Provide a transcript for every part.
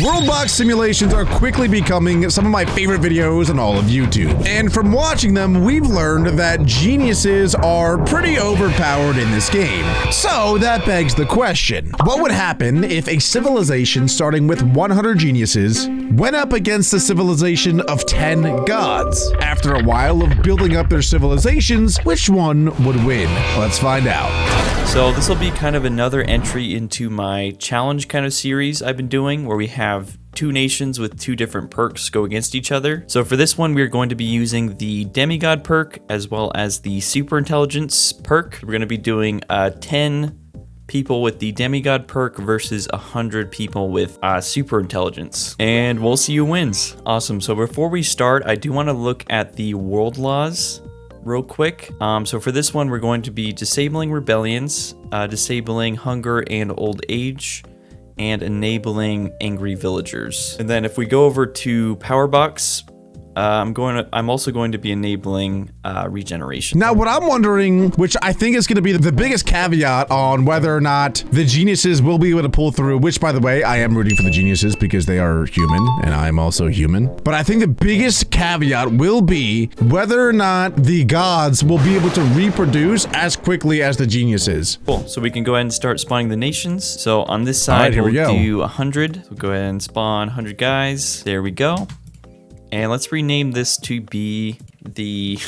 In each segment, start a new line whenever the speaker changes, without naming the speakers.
World box simulations are quickly becoming some of my favorite videos on all of YouTube. And from watching them, we've learned that geniuses are pretty overpowered in this game. So that begs the question, what would happen if a civilization starting with 100 geniuses went up against a civilization of 10 gods? After a while of building up their civilizations, which one would win? Let's find out.
So this will be kind of another entry into my challenge kind of series I've been doing, where we have two nations with two different perks go against each other. So for this one, we're going to be using the demigod perk as well as the super intelligence perk. We're going to be doing 10 people with the demigod perk versus 100 people with super intelligence, and we'll see who wins. Awesome. So before we start, I do want to look at the world laws real quick. So for this one, we're going to be disabling rebellions, disabling hunger and old age, and enabling angry villagers. And then if we go over to power box, I'm also going to be enabling regeneration.
Now, what I'm wondering, which I think is going to be the biggest caveat on whether or not the geniuses will be able to pull through, which, by the way, I am rooting for the geniuses because they are human and I'm also human. But I think the biggest caveat will be whether or not the gods will be able to reproduce as quickly as the geniuses.
Cool. So we can go ahead and start spawning the nations. So on this side, we'll do 100. So go ahead and spawn 100 guys. There we go. And let's rename this to be the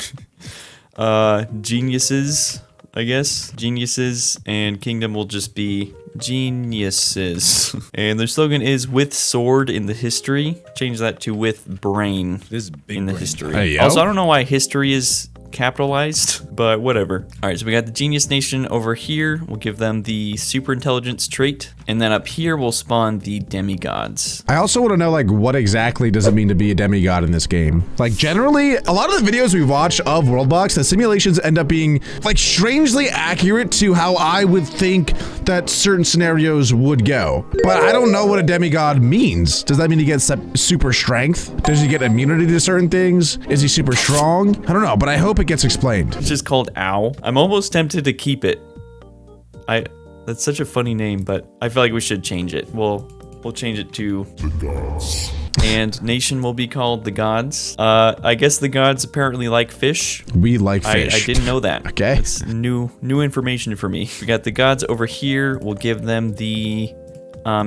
geniuses, I guess. Geniuses, and kingdom will just be geniuses. And their slogan is with sword in the history. Change that to with brain in the history.
Hey,
also, I don't know why history is capitalized, but whatever. All right, so we got the genius nation over here. We'll give them the super intelligence trait, and then up here we'll spawn the demigods.
I also want to know, like, what exactly does it mean to be a demigod in this game? Like, generally, a lot of the videos we watch of Worldbox, the simulations end up being, like, strangely accurate to how I would think that certain scenarios would go. But I don't know what a demigod means. Does that mean he gets super strength? Does he get immunity to certain things? Is he super strong? I don't know, but I hope it gets explained.
It's just called Ow. I'm almost tempted to keep it. That's such a funny name, but I feel like we should change it. We'll change it to the gods. And nation will be called the gods. I guess the gods apparently like fish.
We like fish.
I didn't know that.
Okay.
That's new information for me. We got the gods over here. We'll give them the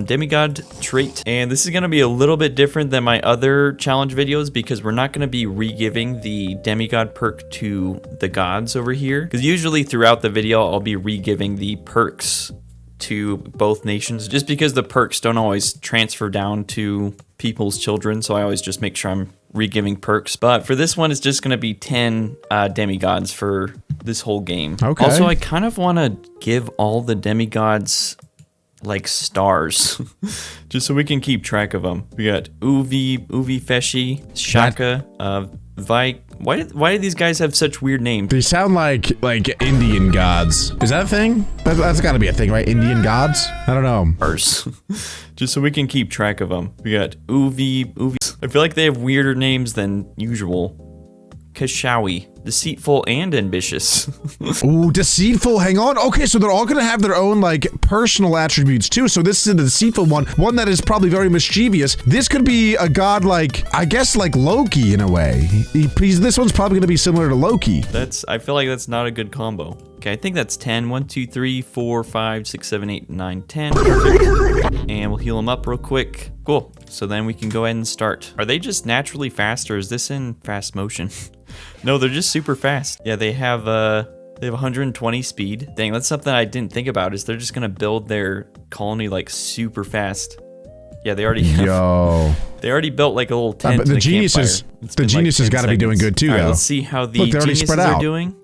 demigod trait. And this is going to be a little bit different than my other challenge videos because we're not going to be re-giving the demigod perk to the gods over here. Because usually throughout the video, I'll be re-giving the perks to both nations just because the perks don't always transfer down to people's children. So I always just make sure I'm re-giving perks. But for this one, it's just going to be 10 demigods for this whole game.
Okay.
Also, I kind of want to give all the demigods like stars just so we can keep track of them. We got Uvi Feshi, Shaka, Vike. Why do these guys have such weird names?
They sound like Indian gods. Is that a thing? That's got to be a thing, right? Indian gods? I don't know.
Just so we can keep track of them. We got Uvi. I feel like they have weirder names than usual. Kashawi, deceitful and ambitious.
Ooh, deceitful, hang on. Okay, so they're all gonna have their own, like, personal attributes too. So this is a deceitful one that is probably very mischievous. This could be a god like, I guess, like Loki in a way. This one's probably gonna be similar to Loki.
I feel like that's not a good combo. Okay, I think that's 10. 1, 2, 3, 4, 5, 6, 7, 8, 9, 10. Perfect. And we'll heal them up real quick. Cool. So then we can go ahead and start. Are they just naturally fast, or is this in fast motion? No, they're just super fast. Yeah, they have 120 speed. Dang, that's something I didn't think about, is they're just gonna build their colony like super fast. Yeah, they already have. They already built like a little tent.
But the geniuses got to be doing good too, though.
Right, let's see how the geniuses are doing.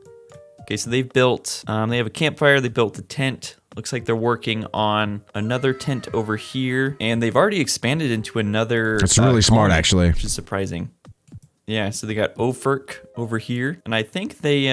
Okay, so they've built. They have a campfire. They built a tent. Looks like they're working on another tent over here, and they've already expanded into another.
That's really smart, actually.
Which is surprising. Yeah, so they got Ofurk over here, and I think they.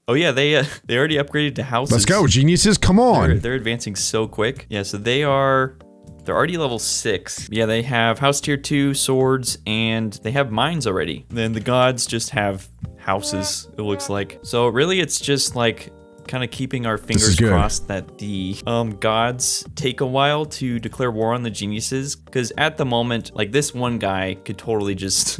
Oh yeah, they already upgraded to houses.
Let's go, geniuses! Come on.
They're advancing so quick. Yeah, so they're already level 6. Yeah, they have house tier 2 swords, and they have mines already. Then the gods just have houses, it looks like. So really, it's just like kind of keeping our fingers crossed that the gods take a while to declare war on the geniuses, because at the moment, like, this one guy could totally just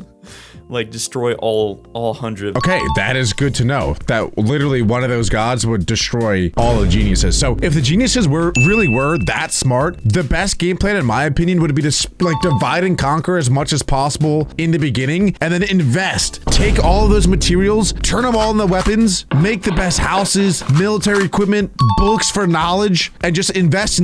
like destroy all 100.
Okay, that is good to know. That literally one of those gods would destroy all the geniuses. So if the geniuses really were that smart, the best game plan, in my opinion, would be to like divide and conquer as much as possible in the beginning, and then invest. Take all of those materials, turn them all into weapons, make the best houses, military equipment, books for knowledge, and just invest.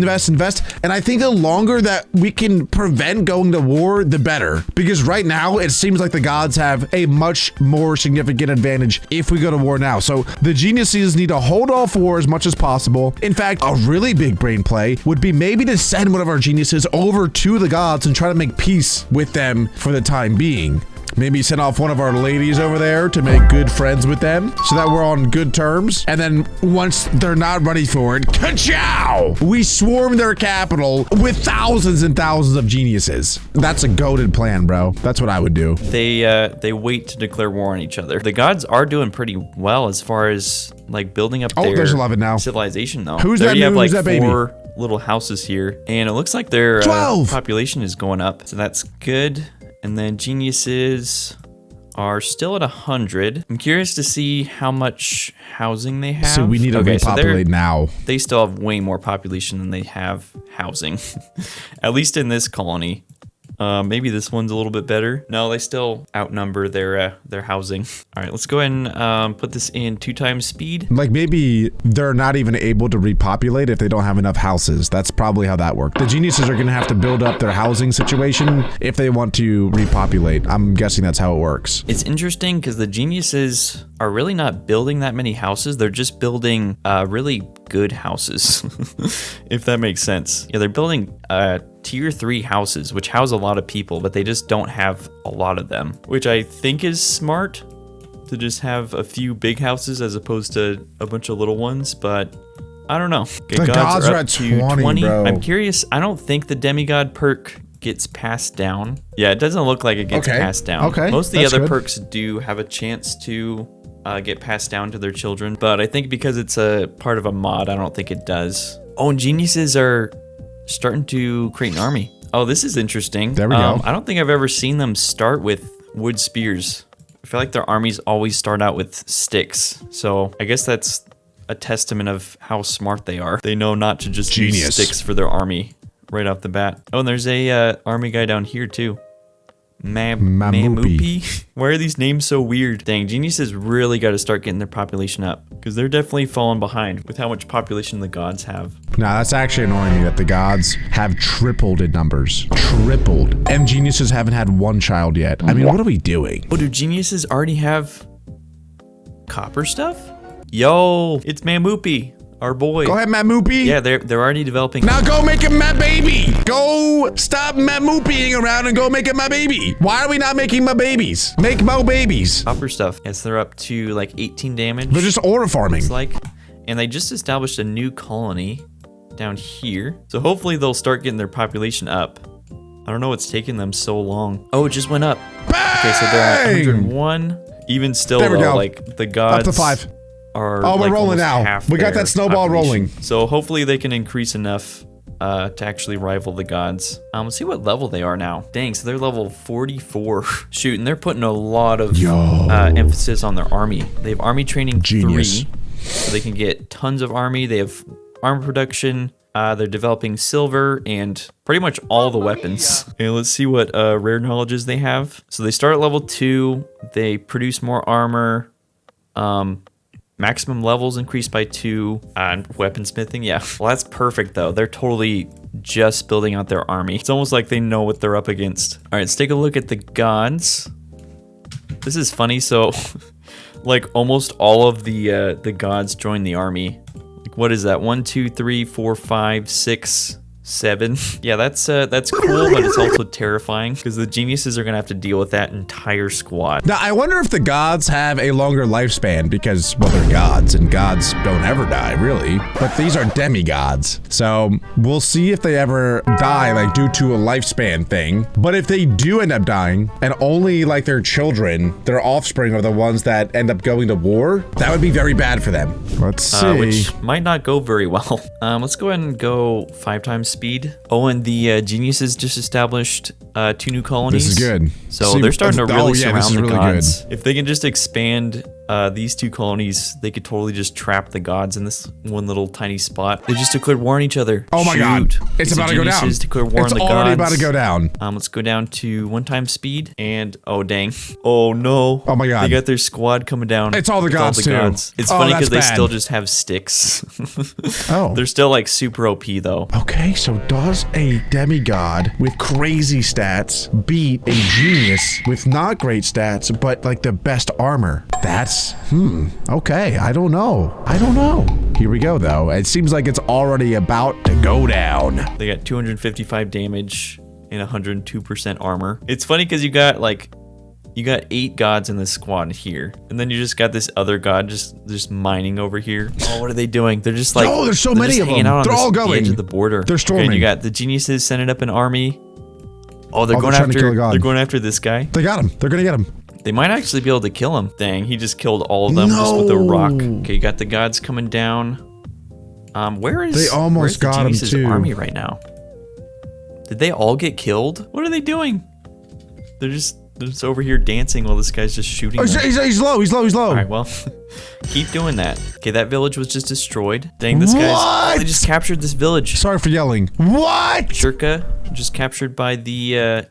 And I think the longer that we can prevent going to war, the better. Because right now, it seems like the gods have a much more significant advantage if we go to war now. So the geniuses need to hold off war as much as possible. In fact, a really big brain play would be maybe to send one of our geniuses over to the gods and try to make peace with them for the time being. Maybe send off one of our ladies over there to make good friends with them so that we're on good terms. And then once they're not ready for it, ka-chow! We swarm their capital with thousands and thousands of geniuses. That's a goated plan, bro. That's what I would do.
They wait to declare war on each other. The gods are doing pretty well as far as like building up their
there's 11 now.
Civilization though.
Who's
they
that?
Have like
that baby?
4 little houses here, and it looks like their
12
population is going up, so that's good. And then geniuses are still at 100. I'm curious to see how much housing they have.
So we need to repopulate now.
They still have way more population than they have housing, at least in this colony. Maybe this one's a little bit better. No, they still outnumber their housing. All right, let's go ahead and put this in 2 times speed.
Like maybe they're not even able to repopulate if they don't have enough houses. That's probably how that works. The geniuses are gonna have to build up their housing situation if they want to repopulate. I'm guessing that's how it works.
It's interesting because the geniuses are really not building that many houses. They're just building really good houses, if that makes sense. Yeah, they're building tier 3 houses, which house a lot of people, but they just don't have a lot of them, which I think is smart to just have a few big houses as opposed to a bunch of little ones, but I don't know. Okay,
the gods are at 20, bro.
I'm curious. I don't think the demigod perk gets passed down. Yeah, it doesn't look like it gets passed down.
Okay,
most of the other perks do have a chance to get passed down to their children, but I think because it's a part of a mod, I don't think it does. Oh, and geniuses are starting to create an army. Oh, this is interesting.
There we go.
I don't think I've ever seen them start with wood spears. I feel like their armies always start out with sticks. So I guess that's a testament of how smart they are. They know not to just use sticks for their army right off the bat. Oh, and there's a army guy down here too. Mamupi. Why are these names so weird? Dang, geniuses really got to start getting their population up, because they're definitely falling behind with how much population the gods have.
Nah, that's actually annoying me that the gods have tripled in numbers. Tripled. And geniuses haven't had 1 child yet. I mean, what are we doing?
Oh, do geniuses already have copper stuff? Yo, it's Mamupi. Our boy.
Go ahead, Mamupi.
Yeah, they're already developing.
Now go make him my baby. Go stop Mamupiing around and go make him my baby. Why are we not making my babies? Make more babies.
Copper stuff. Yes, they're up to like 18 damage.
They're just ore farming.
It's like, and they just established a new colony down here. So hopefully they'll start getting their population up. I don't know what's taking them so long. Oh, it just went up.
Bang!
Okay, so they're at 101. Even still, though, like the gods.
Up to 5.
Are
we're
like
rolling now. We got that snowball rolling.
So hopefully they can increase enough to actually rival the gods. Let's see what level they are now. Dang, so they're level 44. Shoot, and they're putting a lot of emphasis on their army. They have army training 3, so they can get tons of army. They have armor production. They're developing silver and pretty much all the weapons. Okay, let's see what rare knowledges they have. So they start at level 2. They produce more armor. Maximum levels increased by 2. Weaponsmithing, yeah. Well, that's perfect though. They're totally just building out their army. It's almost like they know what they're up against. All right, let's take a look at the gods. This is funny. So, like almost all of the gods join the army. Like, what is that? 1, 2, 3, 4, 5, 6, 7. Yeah, that's cool, but it's also terrifying because the geniuses are gonna have to deal with that entire squad.
Now, I wonder if the gods have a longer lifespan because, well, they're gods, and gods don't ever die, really. But these are demigods, so we'll see if they ever die, like, due to a lifespan thing. But if they do end up dying, and only, like, their children, their offspring are the ones that end up going to war, that would be very bad for them. Let's see.
Which might not go very well. Let's go ahead and go 5 times speed. Oh, and the geniuses just established 2 new colonies.
This is good.
So
See,
they're starting to really surround the
really
gods.
good.
If they can just expand these 2 colonies, they could totally just trap the gods in this one little tiny spot. They just declared war on each other.
Oh my god. It's
These
about to go down.
Declared war
It's
on the
already
gods.
about to go down.
Let's go down to 1 time speed and oh dang. Oh no.
Oh my god.
They got their squad coming down.
It's all the gods too.
It's
Oh,
funny
that's
because they
bad.
still just have sticks.
Oh.
They're still like super OP though.
Okay, so does a demigod with crazy stats beat a genius with not great stats, but like the best armor? That's, okay, I don't know. Here we go, though. It seems like it's already about to go down.
They got 255 damage and 102% armor. It's funny because you got 8 gods in this squad here, and then you just got this other god just mining over here. Oh, what are they doing? They're just like,
oh, there's so many of them.
Out on
They're all
the
going.
edge of the border.
They're storming.
Okay, and you got the geniuses sending up an army. Oh, they're going
trying to kill a
after.
god.
They're going after this guy.
They got him. They're gonna get him.
They might actually be able to kill him. Dang, he just killed all of them just with a rock. Okay, you got the gods coming down. Where is
They almost
where's
got
the
him
geniuses'
too.
army right now? Did they all get killed? What are they doing? They're just over here dancing while this guy's just shooting.
Oh, he's low.
All right, well, keep doing that. Okay, that village was just destroyed. Dang, this guy's. Oh, they just captured this village.
Sorry for yelling. What?
Shirka just captured by the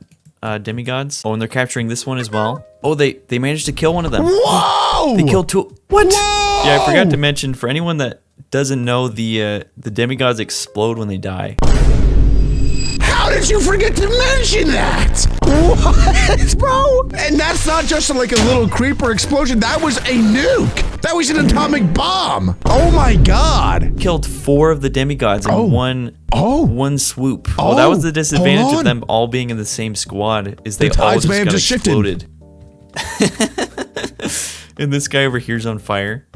demigods. Oh, and they're capturing this one as well. Oh, they managed to kill one of them.
Whoa!
They killed 2. What?
Whoa!
Yeah, I forgot to mention for anyone that doesn't know, the demigods explode when they die.
How did you forget to mention that? What, bro? And that's not just like a little creeper explosion. That was a nuke. That was an atomic bomb. Oh my god.
Killed 4 of the demigods in one swoop. Oh, that was the disadvantage of them all being in the same squad. Is they all just got exploded. And this guy over here's on fire.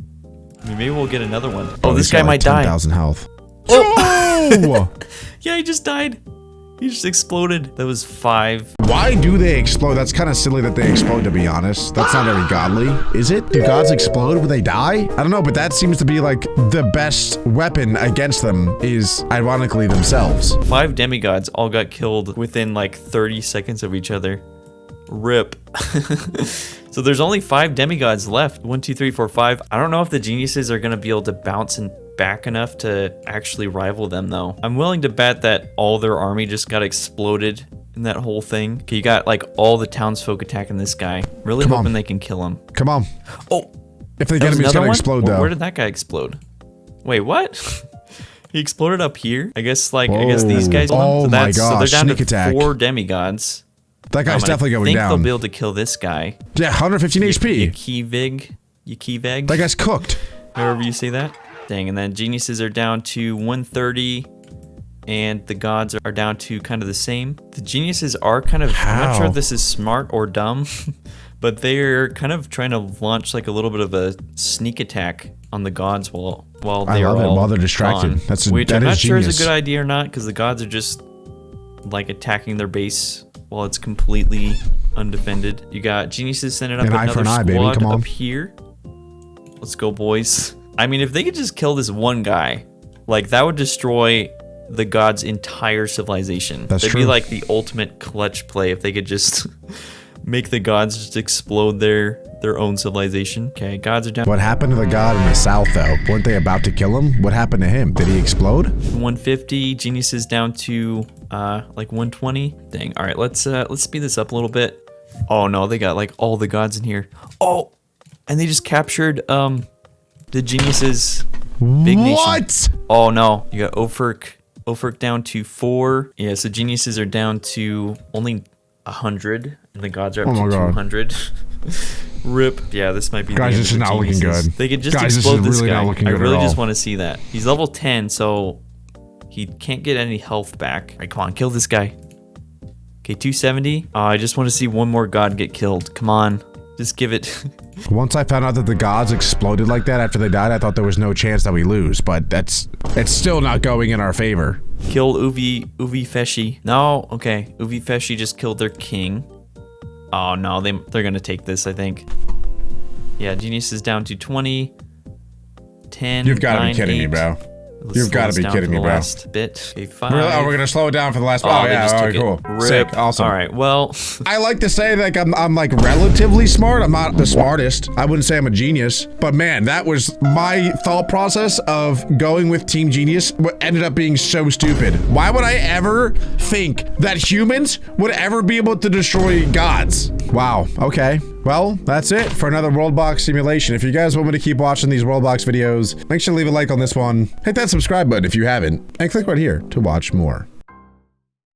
I mean, maybe we'll get another one. Oh, this guy might die.
10,000 health.
Oh! Yeah, he just died. He just exploded. That was 5.
Why do they explode? That's kind of silly that they explode, to be honest. That's not very godly. Is it? Do gods explode when they die? I don't know, but that seems to be like the best weapon against them is ironically themselves.
5 demigods all got killed within like 30 seconds of each other. RIP. So there's only 5 demigods left. 1, 2, 3, 4, 5. I don't know if the geniuses are gonna be able to bounce and back enough to actually rival them though. I'm willing to bet that all their army just got exploded in that whole thing. Okay, you got like all the townsfolk attacking this guy. Really hoping they can kill him.
Come on.
Oh,
if they get him, he's gonna explode though.
Where did that guy explode? Wait, what? He exploded up here? I guess these guys.
Oh my gosh,
so they're down
sneak
to
attack.
4 demigods.
That guy's definitely going down.
I think they'll be able to kill this guy.
Yeah, 115 HP.
Yakiveg.
That guy's cooked.
However you say that. Dang, and then geniuses are down to 130, and the gods are down to kind of the same. The geniuses are kind of, I'm not sure if this is smart or dumb, but they're kind of trying to launch like a little bit of a sneak attack on the gods while they are all
while they're distracted.
Gone. Which I'm not sure is a good idea or not, because the gods are just like attacking their base while it's completely undefended. You got geniuses sending up another squad up here. Let's go, boys. I mean, if they could just kill this one guy, like that would destroy the gods' entire civilization. That'd be like the ultimate clutch play if they could just make the gods just explode their own civilization. Okay, gods are down.
What happened to the god in the south though? Weren't they about to kill him? What happened to him? Did he explode?
150. Geniuses down to like 120. Dang. All right, let's speed this up a little bit. Oh no, they got like all the gods in here. Oh, and they just captured the geniuses' big nation.
What?
Oh no, you got Ofirk down to 4. Yeah, so geniuses are down to only 100, and the gods are up to 200. RIP. Yeah, this might be
guys,
the
this is not looking good.
They could just
guys,
explode this
really
guy.
Not looking
I
good
really
at
just
all.
want to see that. He's level 10, so He can't get any health back. All right, come on, kill this guy. Okay, 270. Oh, I just want to see one more god get killed. Come on, just give it.
Once I found out that the gods exploded like that after they died, I thought there was no chance that we lose, but it's still not going in our favor.
Kill Uvi Feshi. No, okay. Uvi Feshi just killed their king. Oh no, they're gonna take this, I think. Yeah, Genius is down to 20. 10.
You've got to
9,
be kidding
8.
me, bro.
Let's
You've
slow
got
this
to be
down
kidding
for
me,
the
bro.
last bit. Okay, 5.
Oh, we're gonna slow it down for the last.
Oh,
Oh
they
yeah,
just
all
took
right,
it.
cool,
Rip.
sick, awesome.
All right, well.
I like to say like I'm like relatively smart. I'm not the smartest. I wouldn't say I'm a genius, but man, that was my thought process of going with Team Genius. What ended up being so stupid. Why would I ever think that humans would ever be able to destroy gods? Wow. Okay. Well, that's it for another Worldbox simulation. If you guys want me to keep watching these Worldbox videos, make sure to leave a like on this one. Hit that subscribe button if you haven't, and click right here to watch more.